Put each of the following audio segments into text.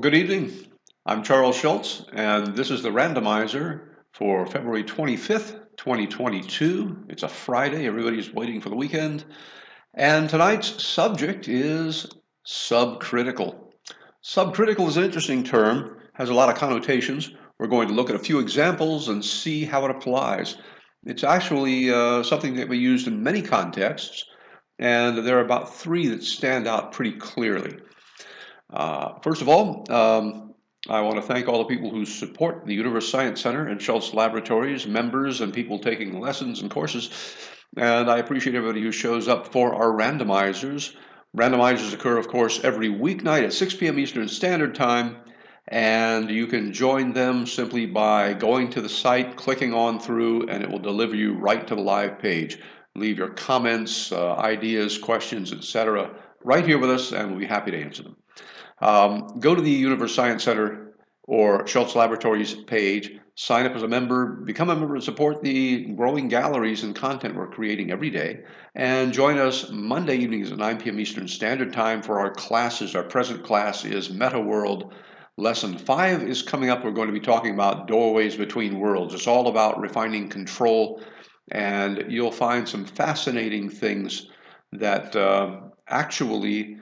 Well, good evening. I'm Charles Schultz, and this is the Randomizer for February 25th, 2022. It's a Friday. Everybody's waiting for the weekend. And tonight's subject is subcritical. Subcritical is an interesting term, has a lot of connotations. We're going to look at a few examples and see how it applies. It's actually something that we used in many contexts, and there are about three that stand out pretty clearly. First of all, I want to thank all the people who support the Universe Science Center and Schultz Laboratories, members and people taking lessons and courses. And I appreciate everybody who shows up for our randomizers. Randomizers occur, of course, every weeknight at 6 p.m. Eastern Standard Time. And you can join them simply by going to the site, clicking on through, and it will deliver you right to the live page. Leave your comments, ideas, questions, etc. right here with us, and we'll be happy to answer them. Go to the Universe Science Center or Schultz Laboratories page, sign up as a member, become a member and support the growing galleries and content we're creating every day, and join us Monday evenings at 9 p.m. Eastern Standard Time for our classes. Our present class is Meta World. Lesson 5 is coming up. We're going to be talking about doorways between worlds. It's all about refining control, and you'll find some fascinating things that actually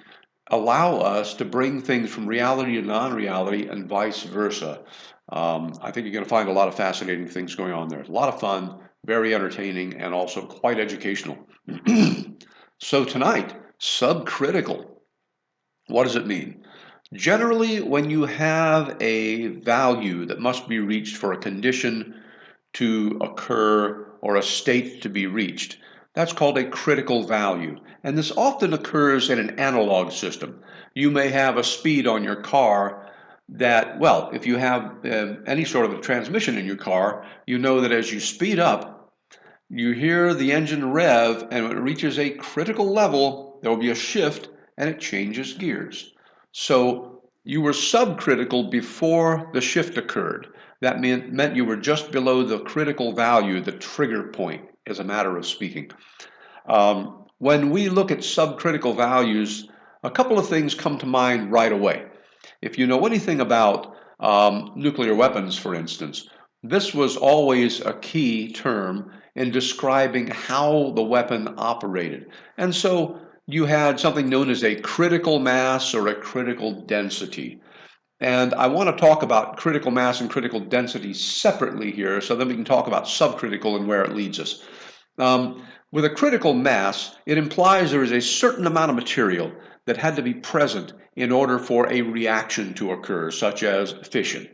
allow us to bring things from reality to non-reality and vice versa. I think you're going to find a lot of fascinating things going on there. A lot of fun, very entertaining, and also quite educational. So tonight, subcritical. What does it mean? Generally, when you have a value that must be reached for a condition to occur or a state to be reached, that's called a critical value. And this often occurs in an analog system. You may have a speed on your car that, well, if you have any sort of a transmission in your car, you know that as you speed up, you hear the engine rev, and when it reaches a critical level, there will be a shift and it changes gears. So you were subcritical before the shift occurred. That meant you were just below the critical value, the trigger point, as a matter of speaking. When we look at subcritical values, a couple of things come to mind right away. If you know anything about nuclear weapons, for instance, this was always a key term in describing how the weapon operated. And so you had something known as a critical mass or a critical density. And I want to talk about critical mass and critical density separately here, so then we can talk about subcritical and where it leads us. With a critical mass, it implies there is a certain amount of material that had to be present in order for a reaction to occur, such as fission.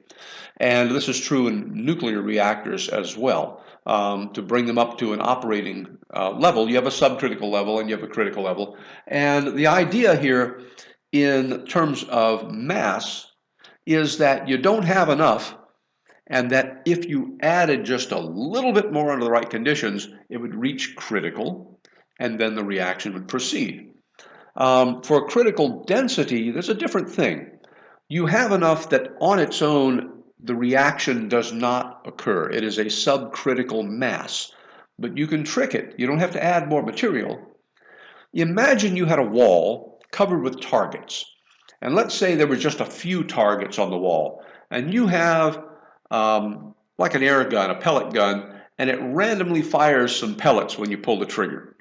And this is true in nuclear reactors as well. To bring them up to an operating level, you have a subcritical level and you have a critical level. And the idea here in terms of mass is that you don't have enough, and that if you added just a little bit more under the right conditions, it would reach critical, and then the reaction would proceed. For critical density, there's a different thing. You have enough that on its own, the reaction does not occur. It is a subcritical mass, but you can trick it. You don't have to add more material. Imagine you had a wall covered with targets, and let's say there were just a few targets on the wall, and you have like an air gun, a pellet gun, and it randomly fires some pellets when you pull the trigger.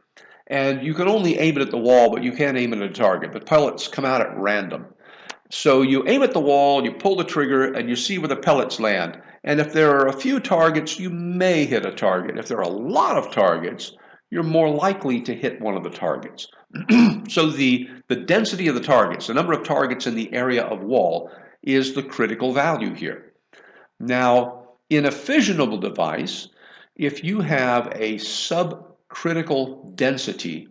And you can only aim it at the wall, but you can't aim it at a target. The pellets come out at random. So you aim at the wall, you pull the trigger, and you see where the pellets land. And if there are a few targets, you may hit a target. If there are a lot of targets, you're more likely to hit one of the targets. So the density of the targets, the number of targets in the area of wall, is the critical value here. Now, in a fissionable device, if you have a subcritical density,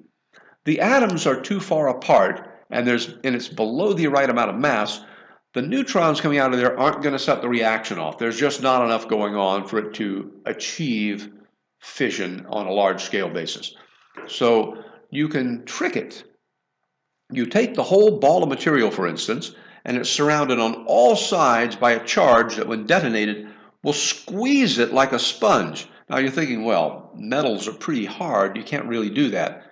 the atoms are too far apart and it's below the right amount of mass, the neutrons coming out of there aren't going to set the reaction off. There's just not enough going on for it to achieve fission on a large scale basis. So you can trick it. You take the whole ball of material, for instance, and it's surrounded on all sides by a charge that when detonated will squeeze it like a sponge. Now you're thinking, well, metals are pretty hard, you can't really do that.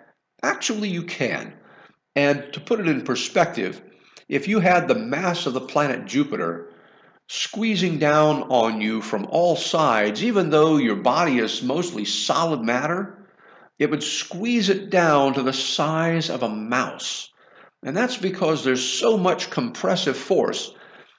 Actually, you can. And to put it in perspective, If you had the mass of the planet Jupiter squeezing down on you from all sides, even though your body is mostly solid matter, it would squeeze it down to the size of a mouse. And that's because there's so much compressive force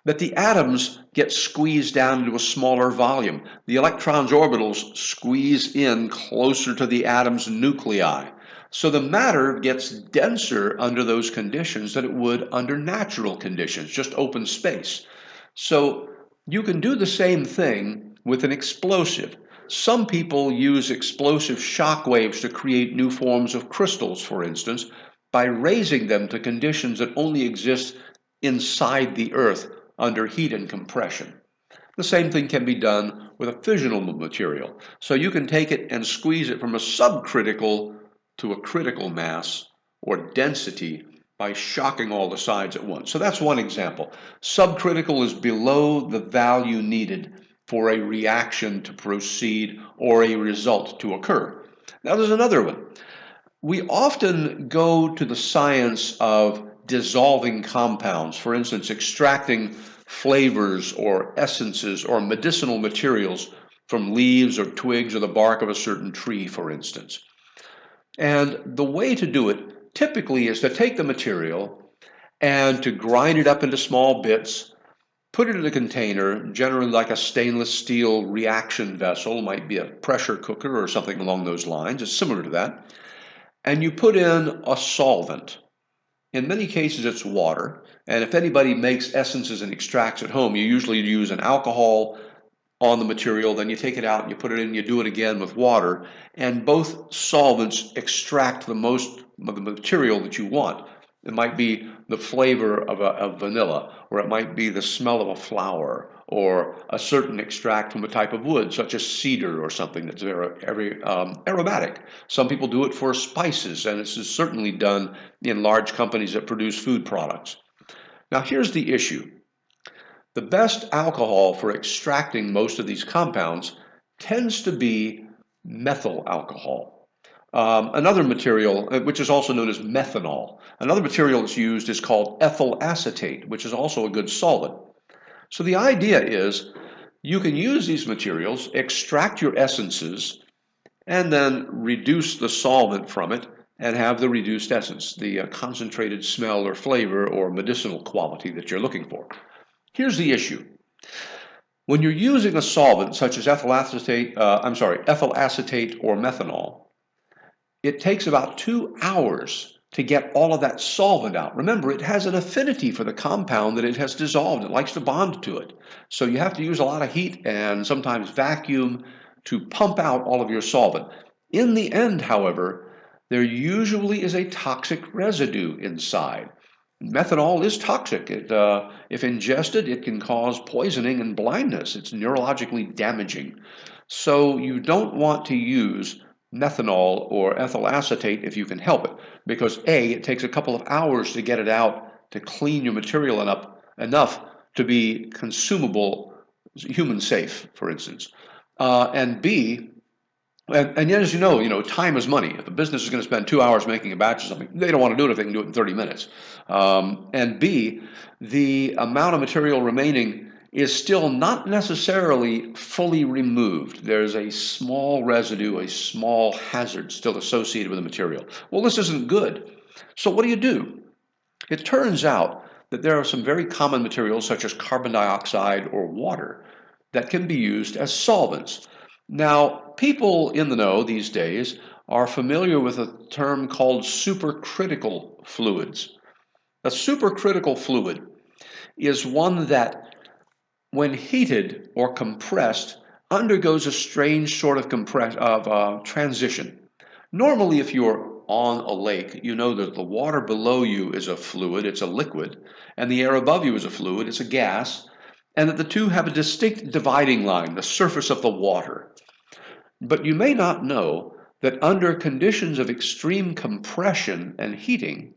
that the atoms get squeezed down into a smaller volume. The electrons' orbitals squeeze in closer to the atom's nuclei. So the matter gets denser under those conditions than it would under natural conditions, just open space. So you can do the same thing with an explosive. Some people use explosive shock waves to create new forms of crystals, for instance, by raising them to conditions that only exist inside the Earth under heat and compression. The same thing can be done with a fissionable material. So you can take it and squeeze it from a subcritical to a critical mass or density by shocking all the sides at once. So that's one example. Subcritical is below the value needed for a reaction to proceed or a result to occur. Now there's another one. We often go to the science of dissolving compounds, for instance, extracting flavors or essences or medicinal materials from leaves or twigs or the bark of a certain tree, for instance. And the way to do it typically is to take the material and to grind it up into small bits, put it in a container, generally like a stainless steel reaction vessel, might be a pressure cooker or something along those lines, it's similar to that, and you put in a solvent. In many cases it's water, and if anybody makes essences and extracts at home, you usually use an alcohol on the material, then you take it out and you put it in, you do it again with water, and both solvents extract the most of the material that you want. It might be the flavor of vanilla, or it might be the smell of a flower, or a certain extract from a type of wood, such as cedar or something that's very aromatic. Some people do it for spices, and this is certainly done in large companies that produce food products. Now here's the issue. The best alcohol for extracting most of these compounds tends to be methyl alcohol. Another material, which is also known as methanol, another material that's used is called ethyl acetate, which is also a good solvent. So the idea is you can use these materials, extract your essences, and then reduce the solvent from it and have the reduced essence, the concentrated smell or flavor or medicinal quality that you're looking for. Here's the issue. When you're using a solvent such as ethyl acetate or methanol, it takes about 2 hours to get all of that solvent out. Remember, it has an affinity for the compound that it has dissolved. It likes to bond to it. So you have to use a lot of heat and sometimes vacuum to pump out all of your solvent. In the end, however, there usually is a toxic residue inside. Methanol is toxic. If ingested, it can cause poisoning and blindness. It's neurologically damaging. So you don't want to use methanol or ethyl acetate if you can help it, because A, it takes a couple of hours to get it out to clean your material enough to be consumable, human safe, for instance. And B, and yet, as you know, time is money. If a business is going to spend 2 hours making a batch of something, they don't want to do it if they can do it in 30 minutes. And B, the amount of material remaining is still not necessarily fully removed. There's a small residue, a small hazard still associated with the material. Well, this isn't good. So what do? It turns out that there are some very common materials such as carbon dioxide or water that can be used as solvents. Now, people in the know these days are familiar with a term called supercritical fluids. A supercritical fluid is one that, when heated or compressed, undergoes a strange sort of transition. Normally, if you're on a lake, you know that the water below you is a fluid, it's a liquid, and the air above you is a fluid, it's a gas, and that the two have a distinct dividing line, the surface of the water. But you may not know that under conditions of extreme compression and heating,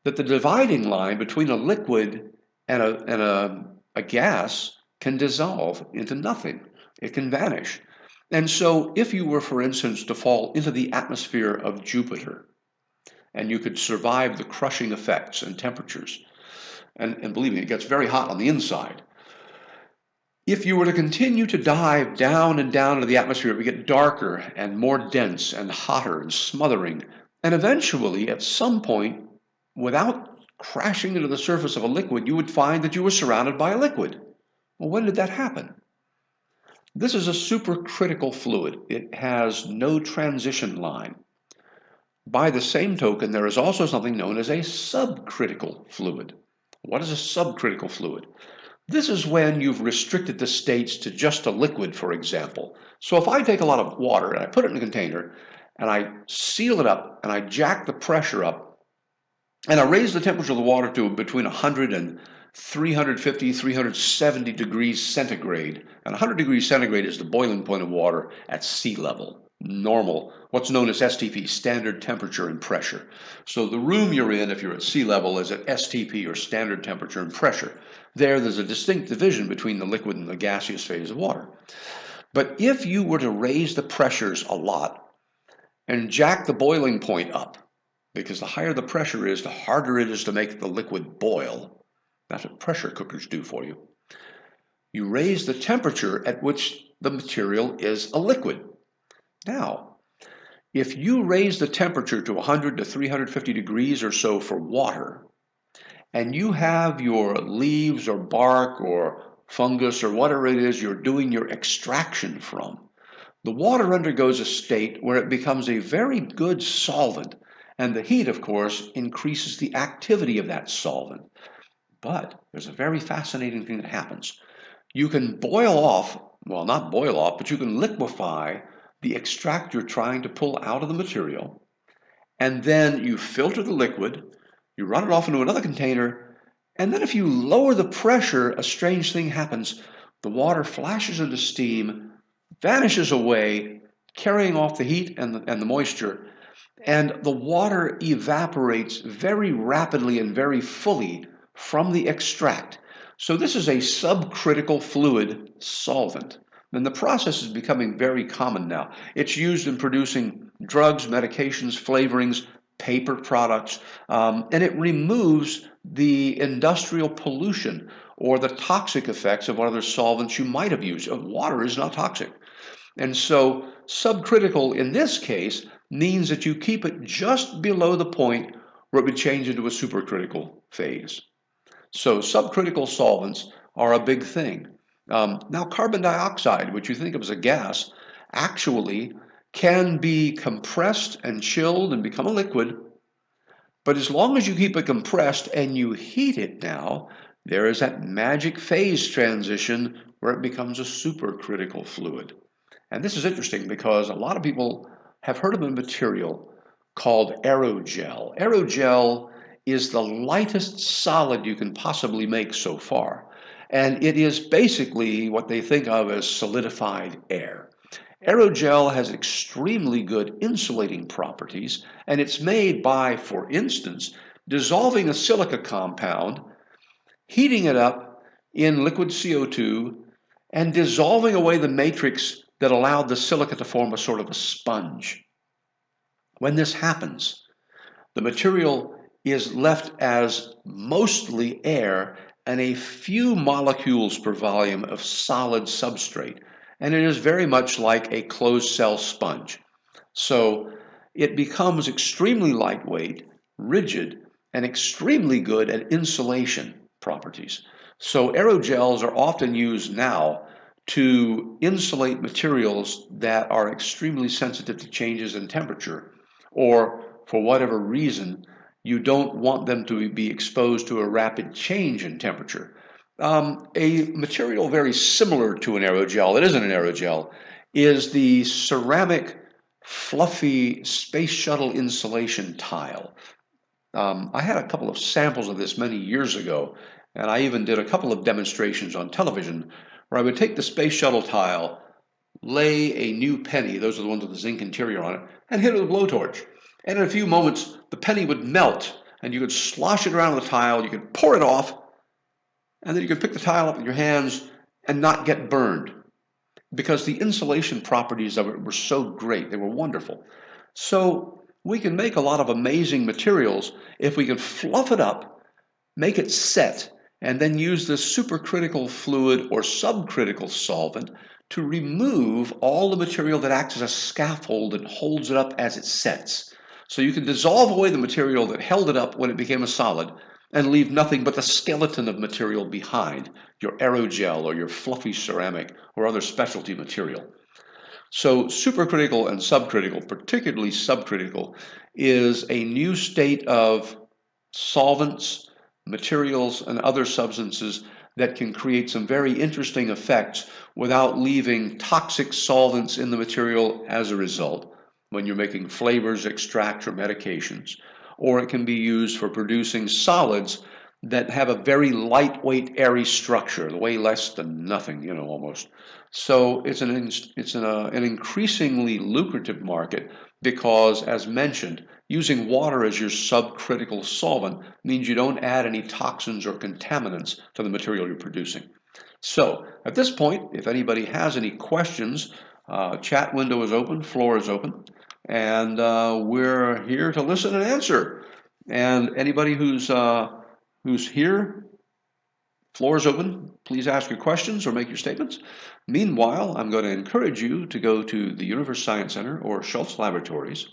that the dividing line between a liquid and a gas can dissolve into nothing. It can vanish. And so if you were, for instance, to fall into the atmosphere of Jupiter, and you could survive the crushing effects and temperatures, and believe me, it gets very hot on the inside. If you were to continue to dive down and down into the atmosphere, it would get darker and more dense and hotter and smothering. And eventually, at some point, without crashing into the surface of a liquid, you would find that you were surrounded by a liquid. Well, when did that happen? This is a supercritical fluid. It has no transition line. By the same token, there is also something known as a subcritical fluid. What is a subcritical fluid? This is when you've restricted the states to just a liquid, for example. So if I take a lot of water and I put it in a container and I seal it up and I jack the pressure up and I raise the temperature of the water to between 100 and 350, 370 degrees centigrade. And 100 degrees centigrade is the boiling point of water at sea level. Normal, what's known as STP, standard temperature and pressure. So the room you're in, if you're at sea level, is at STP, or standard temperature and pressure. There's a distinct division between the liquid and the gaseous phase of water. But if you were to raise the pressures a lot and jack the boiling point up, because the higher the pressure is, the harder it is to make the liquid boil. That's what pressure cookers do for you. You raise the temperature at which the material is a liquid. Now, if you raise the temperature to 100 to 350 degrees or so for water, and you have your leaves or bark or fungus or whatever it is you're doing your extraction from, the water undergoes a state where it becomes a very good solvent, and the heat, of course, increases the activity of that solvent. But there's a very fascinating thing that happens. You can boil off, well, not boil off, but you can liquefy the extract you're trying to pull out of the material, and then you filter the liquid, you run it off into another container, and then if you lower the pressure, a strange thing happens. The water flashes into steam, vanishes away, carrying off the heat and the moisture, and the water evaporates very rapidly and very fully from the extract. So this is a subcritical fluid solvent. And the process is becoming very common now. It's used in producing drugs, medications, flavorings, paper products, and it removes the industrial pollution or the toxic effects of other solvents you might have used. Water is not toxic. And so subcritical in this case means that you keep it just below the point where it would change into a supercritical phase. So subcritical solvents are a big thing. Now carbon dioxide, which you think of as a gas, actually can be compressed and chilled and become a liquid. But as long as you keep it compressed and you heat it now, there is that magic phase transition where it becomes a supercritical fluid. And this is interesting because a lot of people have heard of a material called aerogel. Aerogel is the lightest solid you can possibly make so far. And it is basically what they think of as solidified air. Aerogel has extremely good insulating properties, and it's made by, for instance, dissolving a silica compound, heating it up in liquid CO2, and dissolving away the matrix that allowed the silica to form a sort of a sponge. When this happens, the material is left as mostly air and a few molecules per volume of solid substrate, and it is very much like a closed cell sponge. So it becomes extremely lightweight, rigid, and extremely good at insulation properties. So aerogels are often used now to insulate materials that are extremely sensitive to changes in temperature, or for whatever reason, you don't want them to be exposed to a rapid change in temperature. A material very similar to an aerogel, it isn't an aerogel, is the ceramic fluffy space shuttle insulation tile. I had a couple of samples of this many years ago, and I even did a couple of demonstrations on television where I would take the space shuttle tile, lay a new penny, those are the ones with the zinc interior on it, and hit it with a blowtorch. And in a few moments, the penny would melt, and you could slosh it around the tile, you could pour it off, and then you could pick the tile up with your hands and not get burned, because the insulation properties of it were so great, they were wonderful. So we can make a lot of amazing materials if we can fluff it up make it set, and then use the supercritical fluid or subcritical solvent to remove all the material that acts as a scaffold and holds it up as it sets. So you can dissolve away the material that held it up when it became a solid and leave nothing but the skeleton of material behind, your aerogel or your fluffy ceramic or other specialty material. So supercritical and subcritical, particularly subcritical, is a new state of solvents, materials, and other substances that can create some very interesting effects without leaving toxic solvents in the material as a result when you're making flavors, extracts, or medications. Or it can be used for producing solids that have a very lightweight, airy structure, weigh less than nothing, almost. So it's an increasingly lucrative market because, as mentioned, using water as your subcritical solvent means you don't add any toxins or contaminants to the material you're producing. So at this point, if anybody has any questions, chat window is open, floor is open, and we're here to listen and answer. And anybody who's here, floor is open. Please ask your questions or make your statements. Meanwhile, I'm going to encourage you to go to the Universe Science Center or Schultz Laboratories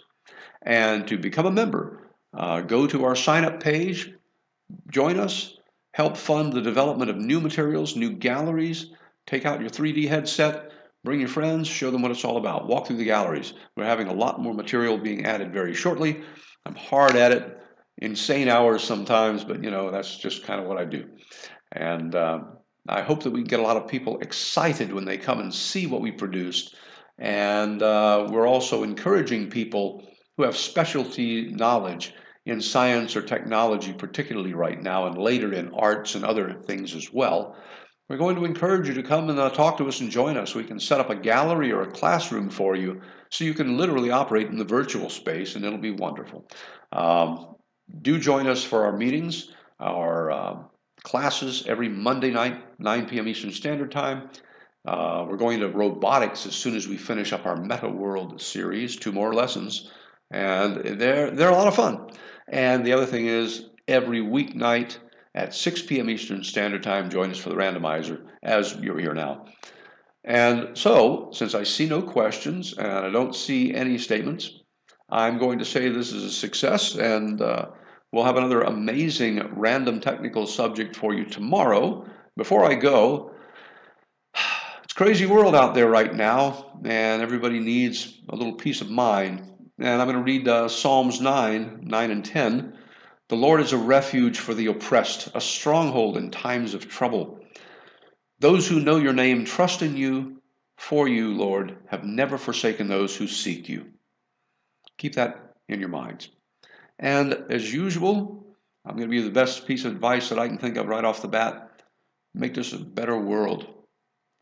and to become a member. Go to our sign-up page, join us, help fund the development of new materials, new galleries, take out your 3D headset, bring your friends, show them what it's all about. Walk through the galleries. We're having a lot more material being added very shortly. I'm hard at it, insane hours sometimes, but that's just kind of what I do. And I hope that we can get a lot of people excited when they come and see what we produced. And we're also encouraging people who have specialty knowledge in science or technology, particularly right now, and later in arts and other things as well. We're going to encourage you to come and talk to us and join us. We can set up a gallery or a classroom for you so you can literally operate in the virtual space, and it'll be wonderful. Do join us for our meetings, our classes every Monday night, 9 p.m. Eastern Standard Time. We're going to robotics as soon as we finish up our Meta World series, 2 more lessons, and they're a lot of fun. And the other thing is, every weeknight at 6 p.m. Eastern Standard Time, join us for the randomizer, as you're here now. And so, since I see no questions and I don't see any statements, I'm going to say this is a success, and we'll have another amazing random technical subject for you tomorrow. Before I go, it's a crazy world out there right now, and everybody needs a little peace of mind. And I'm going to read Psalms 9 and 10. The Lord is a refuge for the oppressed, a stronghold in times of trouble. Those who know your name trust in you, for you, Lord, have never forsaken those who seek you. Keep that in your minds. And as usual, I'm going to give you the best piece of advice that I can think of right off the bat. Make this a better world.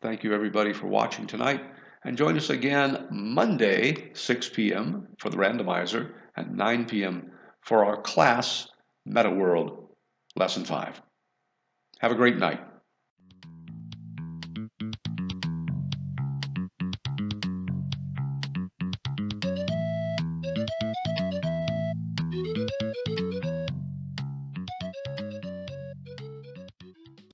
Thank you, everybody, for watching tonight. And join us again Monday, 6 p.m. for the randomizer and 9 p.m. for our class, Meta World, Lesson 5. Have a great night.